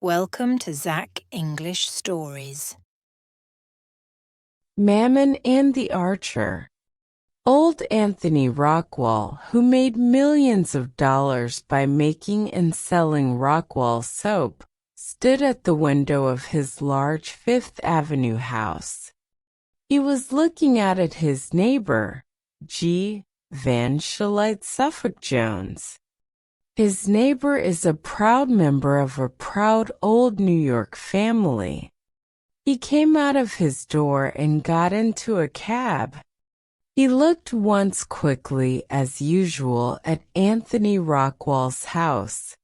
Welcome to Zach English Stories. Mammon and the Archer. Old Anthony Rockwall, who made millions of dollars by making and selling Rockwall soap, stood at the window of his large Fifth Avenue house. He was looking out at his neighbor, G. Van Shalite Suffolk Jones. His neighbor is a proud member of a proud old New York family. He came out of his door and got into a cab. He looked once quickly, as usual, at Anthony Rockwall's house.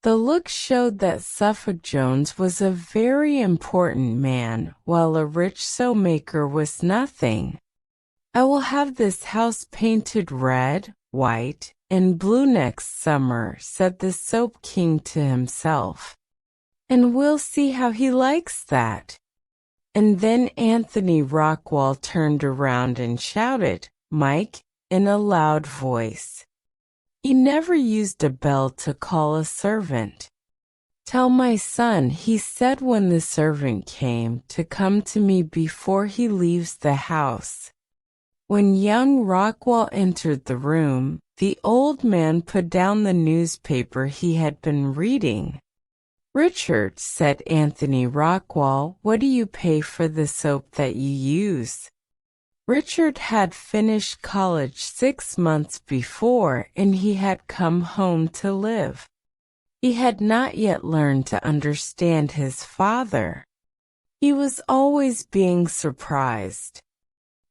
The look showed that Suffolk Jones was a very important man, while a rich soap maker was nothing. "I will have this house painted red, white, and blue next summer," said the Soap King to himself. "And we'll see how he likes that." And then Anthony Rockwall turned around and shouted, "Mike," in a loud voice. He never used a bell to call a servant. "Tell my son," he said when the servant came, "to come to me before he leaves the house." When young Rockwall entered the room, the old man put down the newspaper he had been reading. "Richard," said Anthony Rockwall, "what do you pay for the soap that you use?" Richard had finished college 6 months before, and he had come home to live. He had not yet learned to understand his father. He was always being surprised.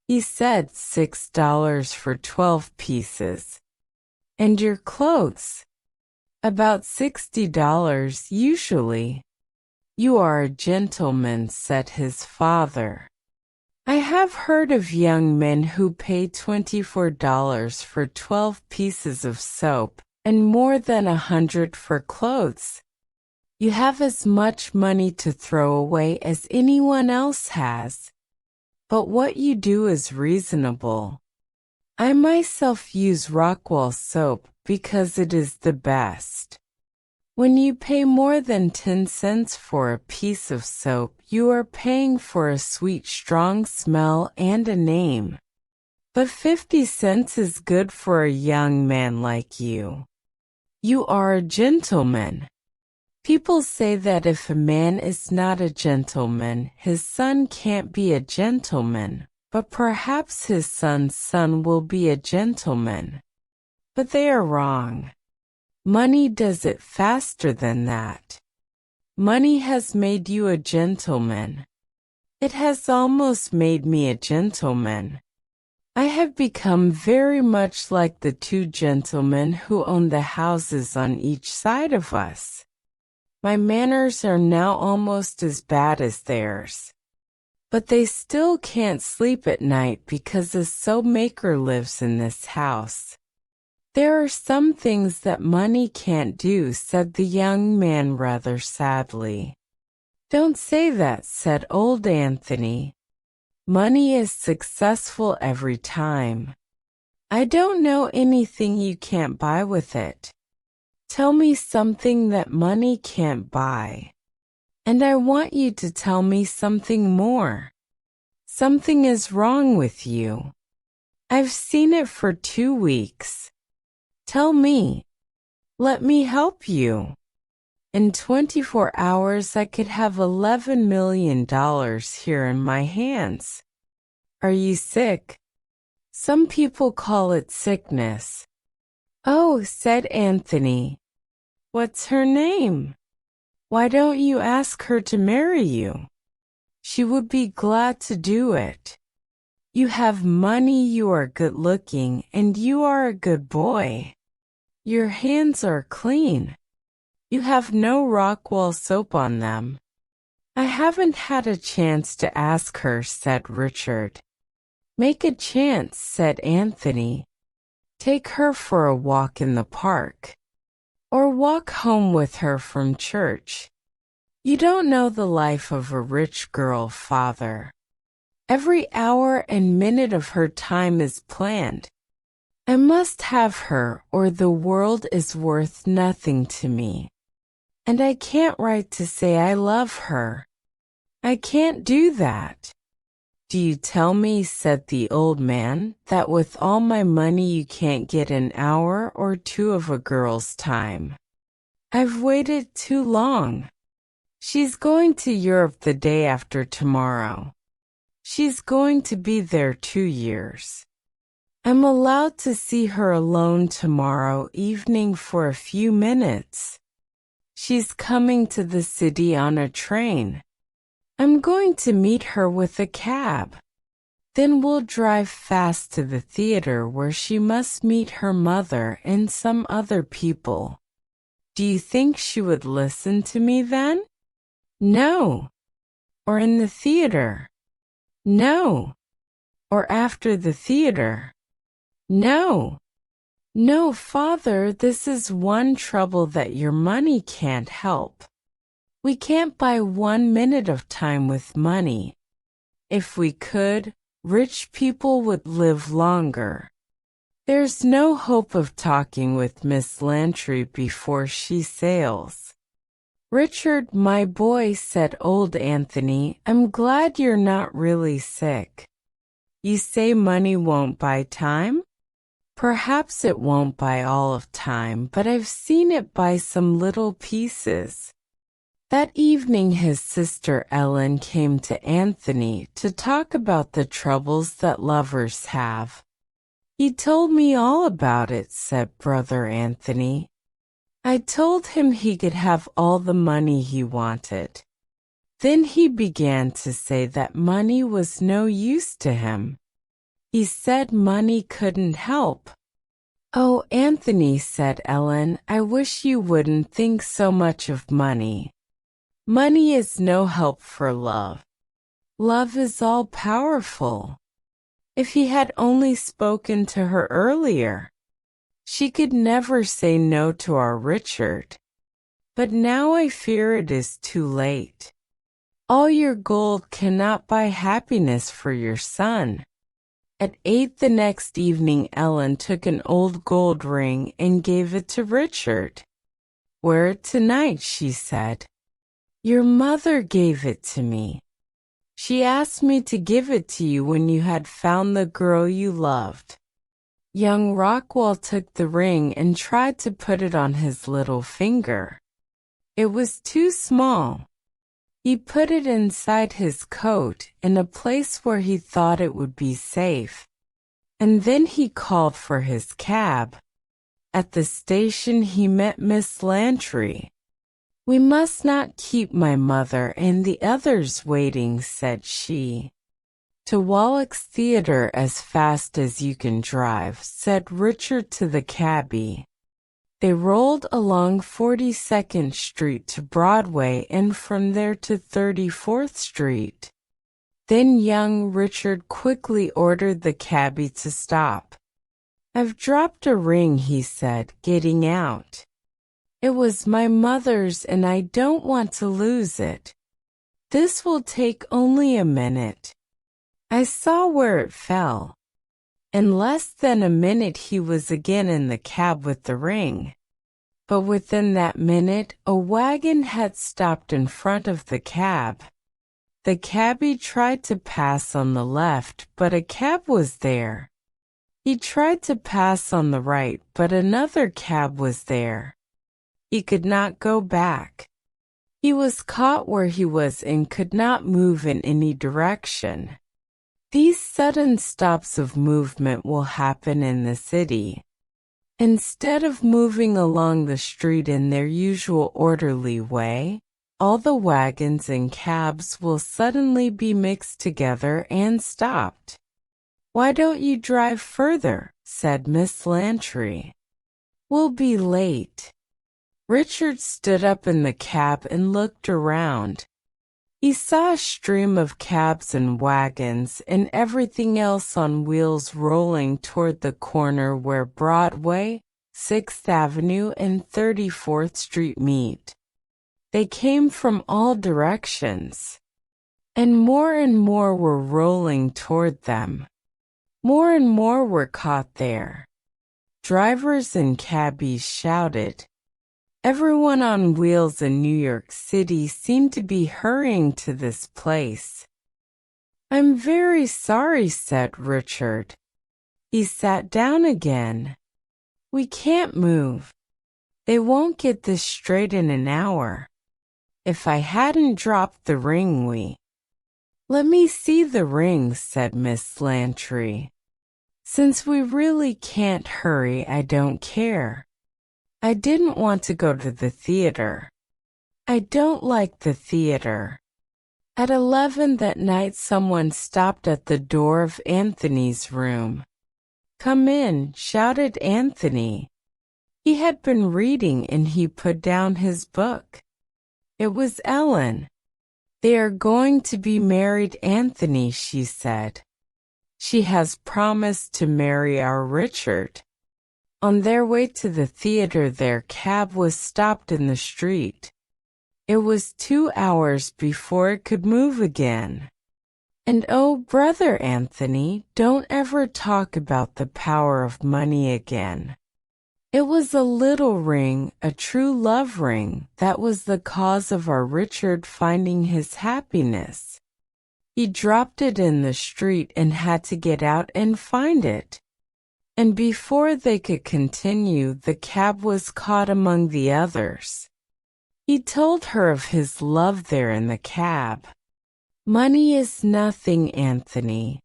He said, $6 for 12 pieces. "And your clothes?" "About $60 usually." "You are a gentleman," said his father. "I have heard of young men who pay $24 for 12 pieces of soap, and more than 100 for clothes. You have as much money to throw away as anyone else has. But what you do is reasonable. I myself use Rockwall soap because it is the best. When you pay more than 10 cents for a piece of soap, you are paying for a sweet, strong smell and a name. But 50 cents is good for a young man like you. You are a gentleman. People say that if a man is not a gentleman, his son can't be a gentleman, but perhaps his son's son will be a gentleman. But they are wrong. Money does it faster than that. Money has made you a gentleman. It has almost made me a gentleman. I have become very much like the 2 gentlemen who own the houses on each side of us. My manners are now almost as bad as theirs. But they still can't sleep at night because a soap maker lives in this house. "There are some things that money can't do," said the young man rather sadly. "Don't say that," said old Anthony. "Money is successful every time. I don't know anything you can't buy with it. Tell me something that money can't buy. And I want you to tell me something more. Something is wrong with you. I've seen it for 2 weeks. Tell me. Let me help you. In 24 hours I could have $11 million here in my hands. Are you sick?" "Some people call it sickness." "Oh," said Anthony. "What's her name? Why don't you ask her to marry you? She would be glad to do it. You have money, you are good-looking, and you are a good boy. Your hands are clean. You have no Rockwall soap on them." "I haven't had a chance to ask her," said Richard. "Make a chance," said Anthony. "Take her for a walk in the park. Or walk home with her from church. You don't know the life of a rich girl, father. Every hour and minute of her time is planned. I must have her, or the world is worth nothing to me. And I can't write to say I love her. I can't do that. Do you tell me, said the old man, that with all my money you can't get an hour or two of a girl's time? I've waited too long. She's going to Europe the day after tomorrow. She's going to be there 2 years. I'm allowed to see her alone tomorrow evening for a few minutes. She's coming to the city on a train. I'm going to meet her with a cab. Then we'll drive fast to the theater where she must meet her mother and some other people. Do you think she would listen to me then? No. Or in the theater? No. Or after the theater? No. No, Father, this is one trouble that your money can't help. We can't buy 1 minute of time with money. If we could, rich people would live longer. There's no hope of talking with Miss Lantry before she sails. Richard, my boy, said old Anthony, I'm glad you're not really sick. You say money won't buy time? Perhaps it won't buy all of time, but I've seen it buy some little pieces. That evening his sister Ellen came to Anthony to talk about the troubles that lovers have. He told me all about it, said Brother Anthony. I told him he could have all the money he wanted. Then he began to say that money was no use to him. He said money couldn't help. Oh, Anthony, said Ellen, I wish you wouldn't think so much of money. Money is no help for love. Love is all-powerful. If he had only spoken to her earlier, she could never say no to our Richard. But now I fear it is too late. All your gold cannot buy happiness for your son. At 8 the next evening Ellen took an old gold ring and gave it to Richard. Wear it tonight, she said. Your mother gave it to me. She asked me to give it to you when you had found the girl you loved. Young Rockwell took the ring and tried to put it on his little finger. It was too small. He put it inside his coat in a place where he thought it would be safe. And then he called for his cab. At the station he met Miss Lantry. We must not keep my mother and the others waiting, said she. To Wallack's Theatre as fast as you can drive, said Richard to the cabby. They rolled along 42nd Street to Broadway and from there to 34th Street. Then young Richard quickly ordered the cabby to stop. I've dropped a ring, he said, getting out. It was my mother's and I don't want to lose it. This will take only a minute. I saw where it fell. In less than a minute he was again in the cab with the ring. But within that minute a wagon had stopped in front of the cab. The cabby tried to pass on the left, but a cab was there. He tried to pass on the right, but another cab was there. He could not go back. He was caught where he was and could not move in any direction. These sudden stops of movement will happen in the city. Instead of moving along the street in their usual orderly way, all the wagons and cabs will suddenly be mixed together and stopped. Why don't you drive further? Said Miss Lantry. We'll be late. Richard stood up in the cab and looked around. He saw a stream of cabs and wagons and everything else on wheels rolling toward the corner where Broadway, 6th Avenue, and 34th Street meet. They came from all directions, and more were rolling toward them. More and more were caught there. Drivers and cabbies shouted, Everyone on wheels in New York City seemed to be hurrying to this place. "I'm very sorry," said Richard. He sat down again. "We can't move. They won't get this straight in an hour. If I hadn't dropped the ring, we—" "Let me see the ring," said Miss Lantry. "Since we really can't hurry, I don't care. I didn't want to go to the theater. I don't like the theater." At 11 that night, someone stopped at the door of Anthony's room. "Come in," shouted Anthony. He had been reading and he put down his book. It was Ellen. "They are going to be married, Anthony," she said. "She has promised to marry our Richard." On their way to the theater, their cab was stopped in the street. It was 2 hours before it could move again. And oh, Brother Anthony, don't ever talk about the power of money again. It was a little ring, a true love ring, that was the cause of our Richard finding his happiness. He dropped it in the street and had to get out and find it. And before they could continue, the cab was caught among the others. He told her of his love there in the cab. "Money is nothing, Anthony.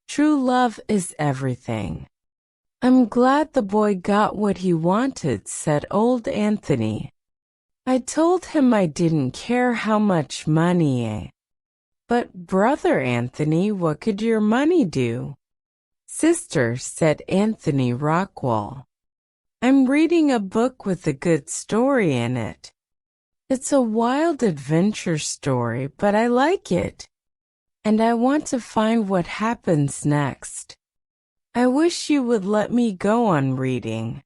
True love is everything." "I'm glad the boy got what he wanted," said old Anthony. "I told him I didn't care how much money." "But, Brother Anthony, what could your money do?" "Sister," said Anthony Rockwell, "I'm reading a book with a good story in it. It's a wild adventure story, but I like it. And I want to find what happens next. I wish you would let me go on reading.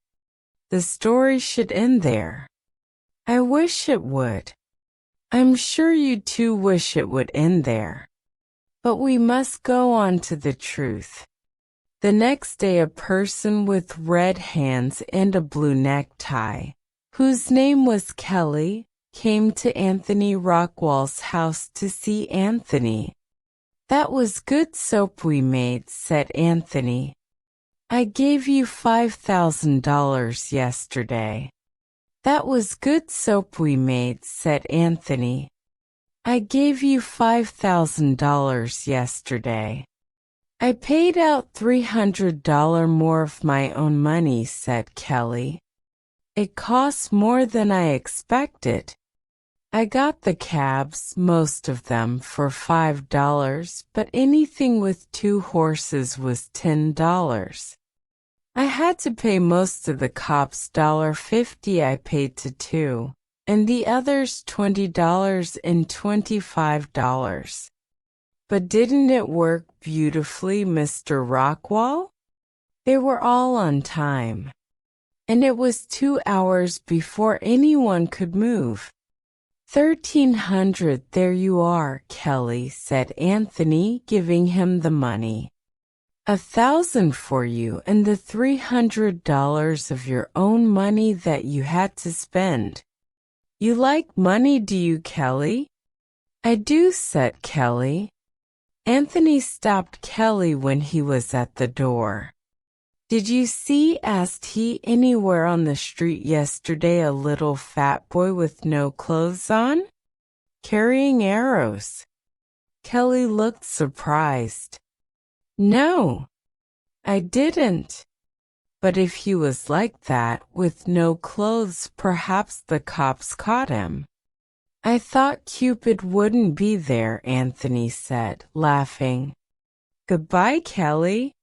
The story should end there." "I wish it would. I'm sure you too wish it would end there. But we must go on to the truth." The next day, a person with red hands and a blue necktie, whose name was Kelly, came to Anthony Rockwell's house to see Anthony. "That was good soap we made," said Anthony. "I gave you $5,000 yesterday." "That was good soap we made," said Anthony. "I gave you $5,000 yesterday." "I paid out $300 more of my own money," said Kelly. "It cost more than I expected. I got the cabs, most of them, for $5, but anything with 2 horses was $10. I had to pay most of the cops $1.50 I paid to 2, and the others $20 and $25. But didn't it work beautifully, Mr. Rockwell?" They were all on time. And it was 2 hours before anyone could move. $1,300, there you are, Kelly, said Anthony, giving him the money. 1,000 for you and the $300 of your own money that you had to spend. You like money, do you, Kelly? I do, said Kelly. Anthony stopped Kelly when he was at the door. Did you see, asked he, anywhere on the street yesterday a little fat boy with no clothes on? Carrying arrows. Kelly looked surprised. No, I didn't. But if he was like that, with no clothes, perhaps the cops caught him. I thought Cupid wouldn't be there, Anthony said, laughing. Goodbye, Kelly.